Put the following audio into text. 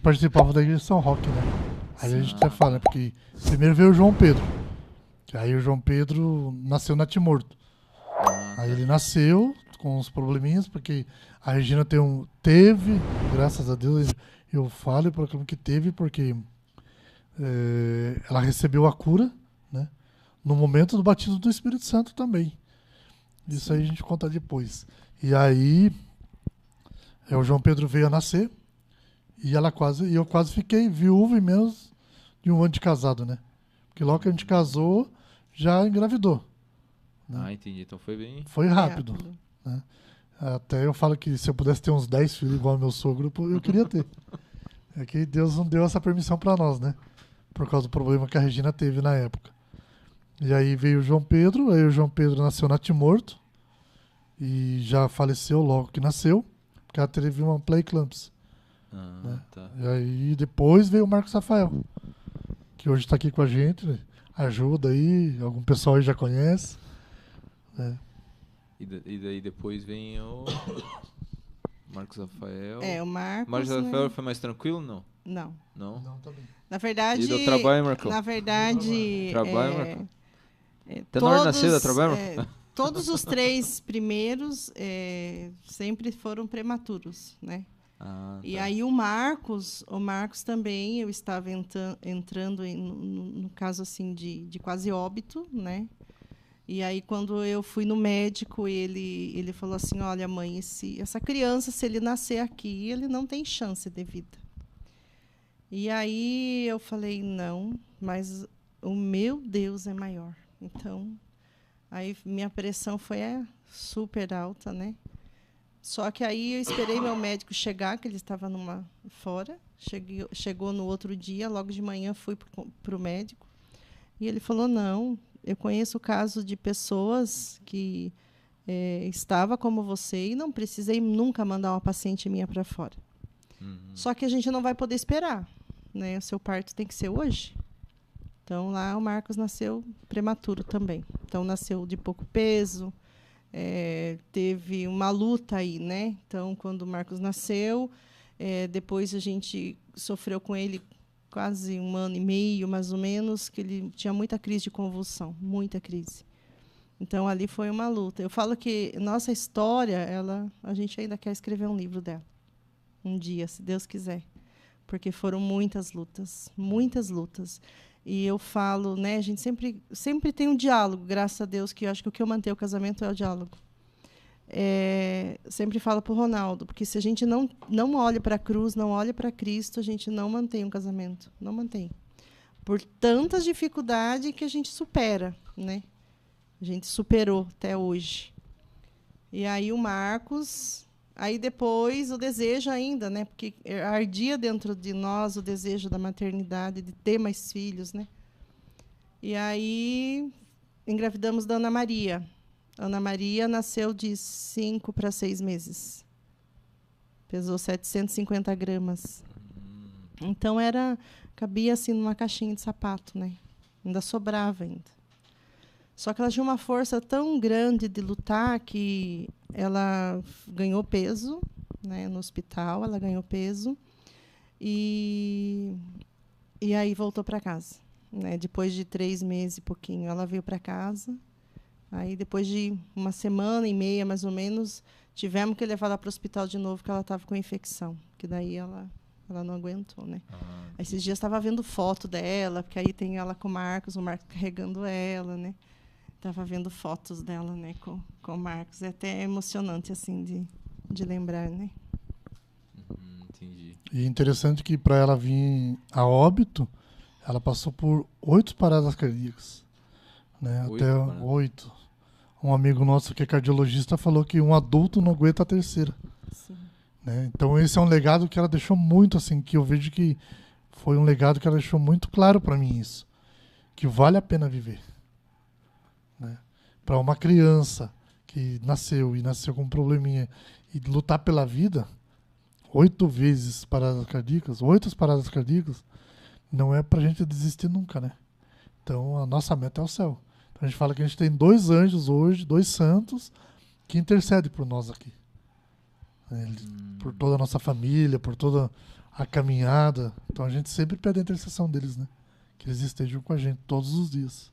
participava da igreja de São Roque, né? Aí a gente até fala, né? Porque primeiro veio o João Pedro. Aí o João Pedro nasceu na Timorto. Aí ele nasceu com uns probleminhas, porque a Regina teve, graças a Deus, eu falo e proclamo que teve, porque ela recebeu a cura, né? No momento do batismo do Espírito Santo também. Isso aí a gente conta depois. E aí, o João Pedro veio a nascer, e eu quase fiquei viúvo em menos de um ano de casado, né? Porque logo que a gente casou, já engravidou. Né? Entendi. Então foi bem... Foi rápido. Né? Até eu falo que se eu pudesse ter uns 10 filhos igual ao meu sogro, eu queria ter. É que Deus não deu essa permissão para nós, né? Por causa do problema que a Regina teve na época. E aí veio o João Pedro, aí o João Pedro nasceu na Timorto e já faleceu logo que nasceu, porque ela teve uma pré-eclâmpsia. Né? Tá. E aí depois veio o Marcos Rafael, que hoje está aqui com a gente, né? Ajuda aí, algum pessoal aí já conhece. Né? E daí depois vem o Marcos Rafael. O Marcos. Marcos Rafael foi mais tranquilo, não? Não. Não? Não, tá bem. Na verdade. E do trabalho, Marcão? Na verdade. Trabalho, Marcão? Até na hora de nascer, dá trabalho, Marcão? Todos os 3 primeiros sempre foram prematuros, né? E aí o Marcos também, eu estava entrando no caso assim de quase óbito, né? E aí quando eu fui no médico, ele falou assim, olha mãe, essa criança, se ele nascer aqui, ele não tem chance de vida. E aí eu falei, não, mas o meu Deus é maior. Então, aí minha pressão foi super alta, né? Só que aí eu esperei meu médico chegar, que ele estava fora. Chegou no outro dia, logo de manhã fui para o médico. E ele falou, não, eu conheço o caso de pessoas que estava como você e não precisei nunca mandar uma paciente minha para fora. Só que a gente não vai poder esperar, né? O seu parto tem que ser hoje. Então, lá o Marcos nasceu prematuro também. Então, nasceu de pouco peso, teve uma luta aí, né? Então, quando o Marcos nasceu, depois a gente sofreu com ele quase 1 ano e meio, mais ou menos, que ele tinha muita crise de convulsão, muita crise. Então, ali foi uma luta. Eu falo que nossa história, a gente ainda quer escrever um livro dela. Um dia, se Deus quiser. Porque foram muitas lutas, muitas lutas. E eu falo, né, a gente sempre tem um diálogo, graças a Deus, que eu acho que o que mantém o casamento é o diálogo. Sempre falo para o Ronaldo, porque se a gente não olha para a cruz, não olha para Cristo, a gente não mantém um casamento, não mantém. Por tantas dificuldades que a gente supera, né? A gente superou até hoje. E aí o Marcos, aí depois o desejo ainda, né? Porque ardia dentro de nós o desejo da maternidade, de ter mais filhos, né? E aí engravidamos da Ana Maria. Ana Maria nasceu de 5 para 6 meses. Pesou 750 gramas. Então cabia assim numa caixinha de sapato, né? Ainda sobrava ainda. Só que ela tinha uma força tão grande de lutar que ela ganhou peso, né? No hospital ela ganhou peso e aí voltou para casa, né? Depois de 3 meses e pouquinho ela veio para casa. Aí, depois de 1 semana e meia, mais ou menos, tivemos que levar ela para o hospital de novo, porque ela estava com infecção. Que daí ela não aguentou, né? Aí, esses dias estava vendo foto dela, porque aí tem ela com o Marcos carregando ela, né? Estava vendo fotos dela, né, com o Marcos. É até emocionante, assim, de lembrar, né? Entendi. E interessante que para ela vir a óbito, ela passou por 8 paradas cardíacas. Né? Até 8. Um amigo nosso que é cardiologista falou que um adulto não aguenta a terceira. Sim. Né? Então esse é um legado que ela deixou muito, assim, que eu vejo que foi um legado que ela deixou muito claro para mim isso. Que vale a pena viver. Né? Para uma criança que nasceu com um probleminha e lutar pela vida, 8 vezes paradas cardíacas, 8 paradas cardíacas, não é pra gente desistir nunca, né? Então a nossa meta é o céu. A gente fala que a gente tem 2 anjos hoje, 2 santos, que intercedem por nós aqui. Por toda a nossa família, por toda a caminhada. Então a gente sempre pede a intercessão deles, né? Que eles estejam com a gente todos os dias.